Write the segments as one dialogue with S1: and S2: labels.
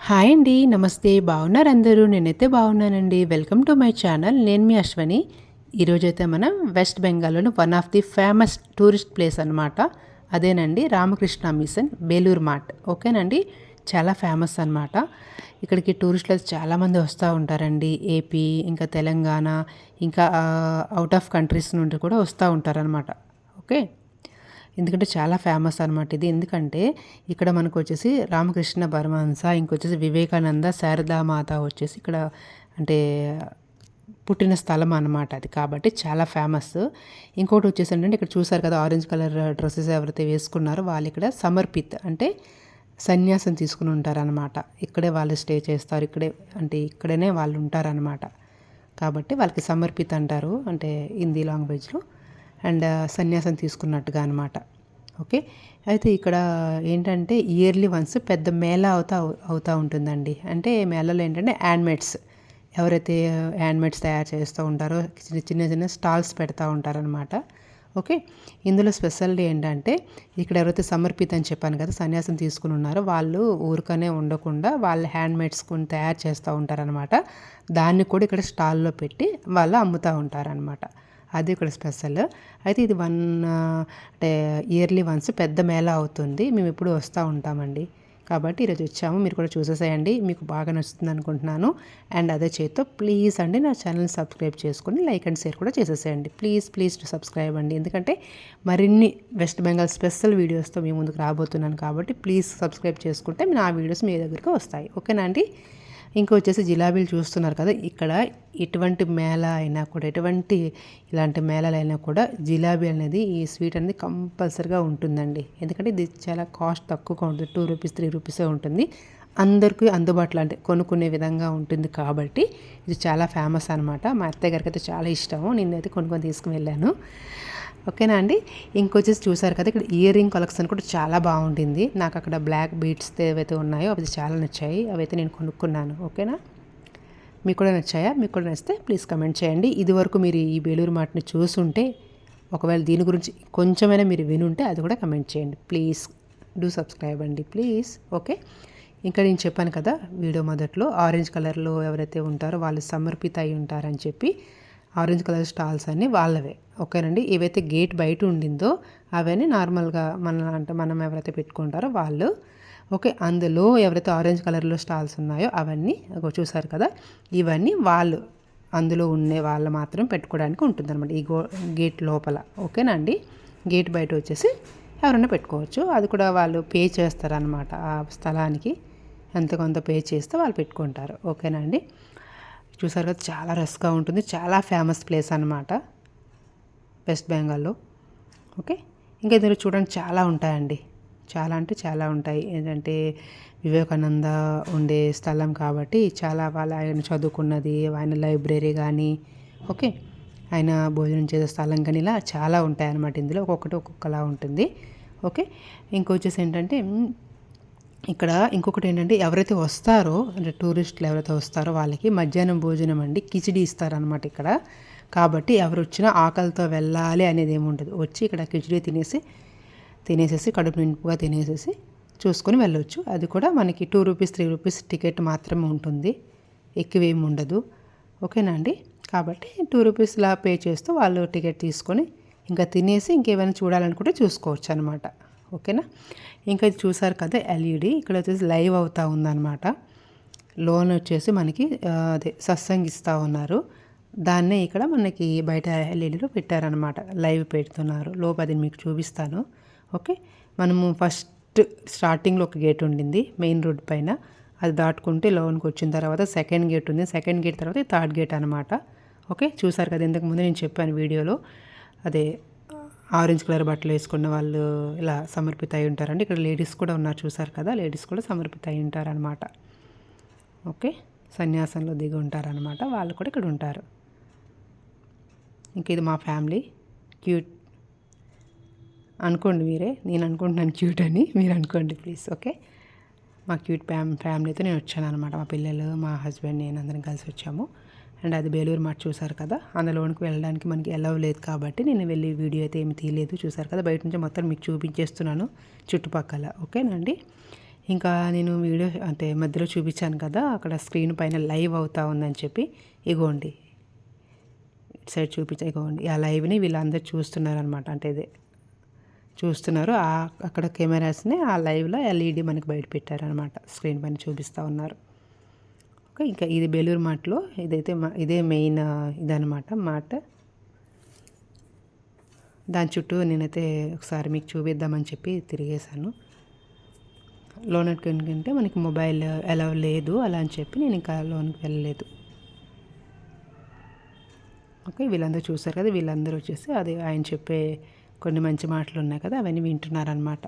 S1: Hi అండి. నమస్తే. బాగున్నారు అందరూ? నేనైతే బాగున్నానండి. Welcome to my channel. నేను మీ అశ్వని. ఈరోజైతే మనం వెస్ట్ బెంగాల్‌లోని one of the famous tourist place అనమాట. అదేనండి రామకృష్ణ మిషన్ బేలూరు మాట్. ఓకేనండి. చాలా ఫేమస్ అనమాట. ఇక్కడికి టూరిస్టులు చాలామంది వస్తూ ఉంటారండి. ఏపీ, ఇంకా తెలంగాణ, ఇంకా ఔట్ ఆఫ్ కంట్రీస్ నుండి కూడా వస్తూ ఉంటారనమాట. ఓకే. ఎందుకంటే చాలా ఫేమస్ అనమాట ఇది. ఎందుకంటే ఇక్కడ మనకు వచ్చేసి రామకృష్ణ పరమహంస, ఇంకొచ్చేసి వివేకానంద, శారదామాత వచ్చేసి ఇక్కడ అంటే పుట్టిన స్థలం అనమాట అది. కాబట్టి చాలా ఫేమస్. ఇంకోటి వచ్చేసి ఏంటంటే ఇక్కడ చూసారు కదా ఆరెంజ్ కలర్ డ్రెస్సెస్ ఎవరైతే వేసుకున్నారో వాళ్ళు ఇక్కడ సమర్పిత్ అంటే సన్యాసం తీసుకుని ఉంటారనమాట. ఇక్కడే వాళ్ళు స్టే చేస్తారు. ఇక్కడే అంటే ఇక్కడనే వాళ్ళు ఉంటారనమాట. కాబట్టి వాళ్ళకి సమర్పిత్ అంటారు అంటే హిందీ లాంగ్వేజ్లో. అండ్ సన్యాసం తీసుకున్నట్టుగా అనమాట. ఓకే. అయితే ఇక్కడ ఏంటంటే ఇయర్లీ వన్స్ పెద్ద మేళా అవుతూ ఉంటుందండి. అంటే మేళాలో ఏంటంటే హ్యాండ్మేడ్స్ ఎవరైతే హ్యాండ్మేడ్స్ తయారు చేస్తూ ఉంటారో చిన్న చిన్న స్టాల్స్ పెడతా ఉంటారనమాట. ఓకే. ఇందులో స్పెషాలిటీ ఏంటంటే ఇక్కడ ఎవరైతే సమర్పిత అని చెప్పాను కదా సన్యాసం తీసుకుని ఉన్నారో వాళ్ళు ఊరికనే ఉండకుండా వాళ్ళ హ్యాండ్మేడ్స్ కొన్ని తయారు చేస్తూ ఉంటారనమాట. దాన్ని కూడా ఇక్కడ స్టాల్లో పెట్టి వాళ్ళు అమ్ముతూ ఉంటారనమాట. అది ఇక్కడ స్పెషల్. అయితే ఇది అంటే ఇయర్లీ వన్స్ పెద్ద మేళా అవుతుంది. మేము ఎప్పుడు వస్తూ ఉంటామండి. కాబట్టి ఈరోజు వచ్చాము. మీరు కూడా చూసేసేయండి. మీకు బాగా నచ్చుతుంది అనుకుంటున్నాను. అండ్ అదే చేత్తో ప్లీజ్ అండి నా ఛానల్ సబ్స్క్రైబ్ చేసుకొని లైక్ అండ్ షేర్ కూడా చేసేసేయండి. ప్లీజ్ టు సబ్స్క్రైబ్ అండి. ఎందుకంటే మరిన్ని వెస్ట్ బెంగాల్ స్పెషల్ వీడియోస్తో మీ ముందుకు రాబోతున్నాను కాబట్టి ప్లీజ్ సబ్స్క్రైబ్ చేసుకుంటే నా వీడియోస్ మీ దగ్గరికి వస్తాయి. ఓకేనా అండి. ఇంకొచ్చేసి జిలాబీలు చూస్తున్నారు కదా. ఇక్కడ ఎటువంటి మేళా అయినా కూడా ఎటువంటి ఇలాంటి మేళాలు అయినా కూడా జిలాబీ అనేది ఈ స్వీట్ అనేది కంపల్సరీగా ఉంటుందండి. ఎందుకంటే ఇది చాలా కాస్ట్ తక్కువగా ఉంటుంది. 2 రూపీస్ 3 రూపీసే ఉంటుంది. అందరికీ అందుబాటులో అంటే కొనుక్కునే విధంగా ఉంటుంది కాబట్టి ఇది చాలా ఫేమస్ అనమాట. మా అత్తయ్య గారికి అయితే చాలా ఇష్టము. నిన్నైతే కొనుక్కొని తీసుకుని వెళ్ళాను. ఓకేనా అండి. ఇంకొచ్చేసి చూసారు కదా ఇక్కడ ఇయర్ రింగ్ కలెక్షన్ కూడా చాలా బాగుంటుంది. నాకు అక్కడ బ్లాక్ బీడ్స్ ఏవైతే ఉన్నాయో అవి చాలా నచ్చాయి. అవైతే నేను కొనుక్కున్నాను. ఓకేనా. మీకు కూడా నచ్చాయా? మీకు కూడా నచ్చితే ప్లీజ్ కమెంట్ చేయండి. ఇదివరకు మీరు ఈ బేలూరు మార్ట్ని చూసుంటే ఒకవేళ దీని గురించి కొంచెమైనా మీరు వినుంటే అది కూడా కమెంట్ చేయండి. ప్లీజ్ డూ సబ్స్క్రైబ్ అండి ప్లీజ్. ఓకే. ఇంకా నేను చెప్పాను కదా వీడియో మొదట్లో ఆరెంజ్ కలర్లో ఎవరైతే ఉంటారో వాళ్ళు సమర్పిత అయి ఉంటారని చెప్పి ఆరెంజ్ కలర్ స్టాల్స్ అన్నీ వాళ్ళవే. ఓకేనండి. ఏవైతే గేట్ బయట ఉండిందో అవన్నీ నార్మల్గా మనం ఎవరైతే పెట్టుకుంటారో వాళ్ళు. ఓకే. అందులో ఎవరైతే ఆరెంజ్ కలర్లో స్టాల్స్ ఉన్నాయో అవన్నీ చూసారు కదా ఇవన్నీ వాళ్ళు అందులో ఉండే వాళ్ళు మాత్రం పెట్టుకోవడానికి ఉంటుందన్నమాట ఈ గేట్ లోపల. ఓకేనా అండి. గేట్ బయట వచ్చేసి ఎవరైనా పెట్టుకోవచ్చు. అది కూడా వాళ్ళు పే చేస్తారనమాట ఆ స్థలానికి ఎంత కొంత పే చేస్తే వాళ్ళు పెట్టుకుంటారు. ఓకేనా అండి. చూసారు కదా చాలా రష్గా ఉంటుంది. చాలా ఫేమస్ ప్లేస్ అనమాట వెస్ట్ బెంగాల్లో. ఓకే. ఇంకా ఇందులో చూడండి చాలా ఉంటాయండి. చాలా అంటే చాలా ఉంటాయి. ఏంటంటే వివేకానంద ఉండే స్థలం కాబట్టి చాలా ఆయన చదువుకున్నది ఆయన లైబ్రరీ కానీ ఓకే ఆయన భోజనం చేసే స్థలం కానీ ఇలా చాలా ఉంటాయన్నమాట. ఇందులో ఒక్కొక్కటి ఒక్కొక్కలా ఉంటుంది. ఓకే. ఇంకొచ్చేసి ఏంటంటే ఇక్కడ ఇంకొకటి ఏంటంటే ఎవరైతే వస్తారో అంటే టూరిస్టులు ఎవరైతే వస్తారో వాళ్ళకి మధ్యాహ్నం భోజనం అండి కిచిడి ఇస్తారనమాట ఇక్కడ. కాబట్టి ఎవరు వచ్చినా ఆకలితో వెళ్ళాలి అనేది ఏమి ఉండదు. వచ్చి ఇక్కడ కిచిడి తినేసేసి కడుపు నింపుగా తినేసేసి చూసుకొని వెళ్ళొచ్చు. అది కూడా మనకి 2 రూపీస్ 3 రూపీస్ టికెట్ మాత్రమే ఉంటుంది. ఎక్కువేమి ఉండదు. ఓకేనా అండి. కాబట్టి 2 రూపీస్లా పే చేస్తూ వాళ్ళు టికెట్ తీసుకొని ఇంకా తినేసి ఇంకేమైనా చూడాలనుకుంటే చూసుకోవచ్చు అనమాట. ఓకేనా. ఇంకా ఇది చూసారు కదా ఎల్ఈడి ఇక్కడ వచ్చేసి లైవ్ అవుతూ ఉందన్నమాట. లోన్ వచ్చేసి మనకి అదే సత్సంగ్ ఇస్తూ ఉన్నారు. దాన్నే ఇక్కడ మనకి బయట ఎల్ఈడిలో పెట్టారనమాట. లైవ్ పెడుతున్నారు. లోపది మీకు చూపిస్తాను. ఓకే. మనము ఫస్ట్ స్టార్టింగ్లో ఒక గేట్ ఉండింది మెయిన్ రోడ్ పైన. అది దాటుకుంటే లోన్కి వచ్చిన తర్వాత సెకండ్ గేట్ ఉంది. సెకండ్ గేట్ తర్వాత థర్డ్ గేట్ అనమాట. ఓకే. చూసారు కదా ఇంతకుముందు నేను చెప్పాను వీడియోలో అదే ఆరెంజ్ కలర్ బట్టలు వేసుకున్న వాళ్ళు ఇలా సమర్పిత అయి ఉంటారండి. ఇక్కడ లేడీస్ కూడా ఉన్నారు చూసారు కదా. లేడీస్ కూడా సమర్పిత అయి ఉంటారనమాట. ఓకే. సన్యాసంలో దిగి ఉంటారనమాట. వాళ్ళు కూడా ఇక్కడ ఉంటారు. ఇంక ఇది మా ఫ్యామిలీ. క్యూట్ అనుకోండి మీరే. నేను అనుకుంటున్నాను క్యూట్ అని మీరు అనుకోండి ప్లీజ్. ఓకే. మా క్యూట్ ఫ్యామిలీతో నేను వచ్చాను అనమాట. మా పిల్లలు మా హస్బెండ్ నేను అందరం కలిసి వచ్చాము. అండ్ అది బేలూరు మార్ట్ చూసారు కదా. అందులోనికి వెళ్ళడానికి మనకి ఎలవ్ లేదు కాబట్టి నేను వెళ్ళి వీడియో అయితే ఏమి తీయలేదు. చూసారు కదా బయట నుంచి మొత్తం మీకు చూపించేస్తున్నాను చుట్టుపక్కల. ఓకేనండి. ఇంకా నేను వీడియో అంటే మధ్యలో చూపించాను కదా, అక్కడ స్క్రీన్ పైన లైవ్ అవుతా ఉందని చెప్పి, ఇగోండి ఇటు సైడ్ చూపించా, ఇగోండి ఆ లైవ్ని వీళ్ళందరూ చూస్తున్నారనమాట. అంటే ఇదే చూస్తున్నారు. అక్కడ కెమెరాస్ని ఆ లైవ్లో ఎల్ఈడి మనకి బయట పెట్టారనమాట, స్క్రీన్ పైన చూపిస్తూ ఉన్నారు. ఓకే, ఇంకా ఇది బేలూరు మార్ట్లో ఇదైతే ఇదే మెయిన్ ఇదనమాట మార్ట్. దాని చుట్టూ నేనైతే ఒకసారి మీకు చూపిద్దామని చెప్పి తిరిగేశాను. లోనకి ఎందుకంటే మనకి మొబైల్ అలౌ లేదు అలా అని చెప్పి నేను ఇంకా లోనికి వెళ్ళలేదు. ఓకే, వీళ్ళందరూ చూసారు కదా, వీళ్ళందరూ వచ్చేసి అది ఆయన చెప్పే కొన్ని మంచి మాటలు ఉన్నాయి కదా, అవన్నీ వింటున్నారనమాట.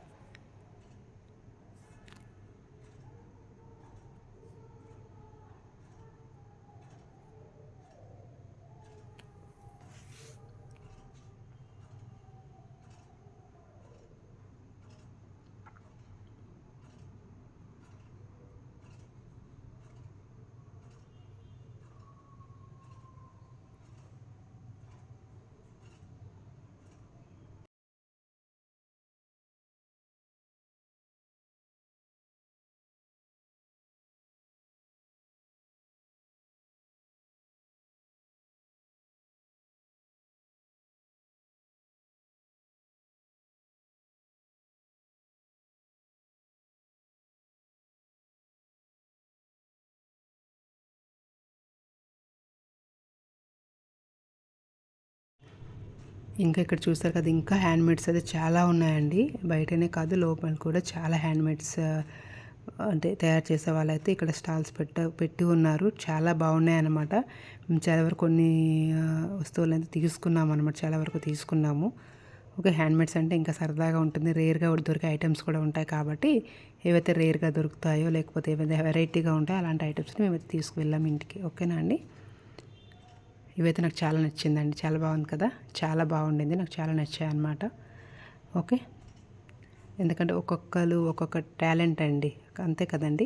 S1: ఇంకా ఇక్కడ చూస్తారు కదా, ఇంకా హ్యాండ్మేడ్స్ అయితే చాలా ఉన్నాయండి. బయటనే కాదు లోపల కూడా చాలా హ్యాండ్మేడ్స్ అంటే తయారు చేసే వాళ్ళైతే ఇక్కడ స్టాల్స్ పెట్టి ఉన్నారు. చాలా బాగున్నాయి అన్నమాట. మేము చాలా వరకు కొన్ని వస్తువులు అయితే తీసుకున్నాము అనమాట, చాలా వరకు తీసుకున్నాము. ఓకే, హ్యాండ్మేడ్స్ అంటే ఇంకా సరదాగా ఉంటుంది. రేర్గా దొరికే ఐటమ్స్ కూడా ఉంటాయి కాబట్టి ఏవైతే రేర్గా దొరుకుతాయో లేకపోతే ఏవైతే వెరైటీగా ఉంటాయో అలాంటి ఐటమ్స్ని మేమైతే తీసుకువెళ్ళాము ఇంటికి. ఓకేనా అండి. ఇవైతే నాకు చాలా నచ్చిందండి, చాలా బాగుంది కదా, చాలా బాగుండింది, నాకు చాలా నచ్చాయి అన్నమాట. ఓకే, ఎందుకంటే ఒక్కొక్కరు ఒక్కొక్క టాలెంట్ అండి, అంతే కదండి,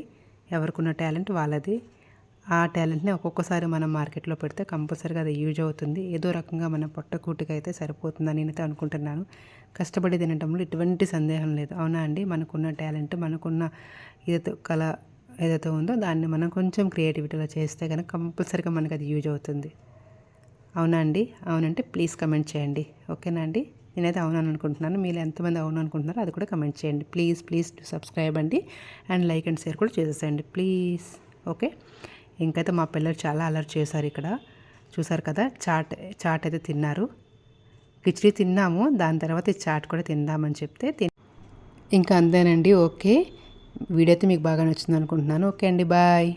S1: ఎవరికున్న టాలెంట్ వాళ్ళది. ఆ టాలెంట్ని ఒక్కొక్కసారి మనం మార్కెట్లో పెడితే కంపల్సరీగా అది యూజ్ అవుతుంది. ఏదో రకంగా మన పొట్టకూటికి అయితే సరిపోతుందని నేనైతే అనుకుంటున్నాను. కష్టపడి తినడంలో ఎటువంటి సందేహం లేదు. అవునా అండి, మనకున్న టాలెంట్, మనకున్న ఏదైతే కళ ఏదైతే ఉందో దాన్ని మనం కొంచెం క్రియేటివిటీలో చేస్తే కనుక కంపల్సరీగా మనకి అది యూజ్ అవుతుంది. అవునా అండి, అవునంటే ప్లీజ్ కమెంట్ చేయండి. ఓకేనా అండి, నేనైతే అవునని అనుకుంటున్నాను. మీరు ఎంతమంది అవును అనుకుంటున్నారో అది కూడా కమెంట్ చేయండి. ప్లీజ్ సబ్స్క్రైబ్ అండి, అండ్ లైక్ అండ్ షేర్ కూడా చేసేసేయండి ప్లీజ్. ఓకే, ఇంకైతే మా పిల్లలు చాలా అలర్ట్ చేశారు ఇక్కడ. చూసారు కదా, చాట్ అయితే తిన్నారు. కిచిడి తిన్నాము, దాని తర్వాత ఈ చాట్ కూడా తిందామని చెప్తే ఇంకా అంతేనండి. ఓకే, వీడియో అయితే మీకు బాగా నచ్చింది అనుకుంటున్నాను. ఓకే అండి, బాయ్.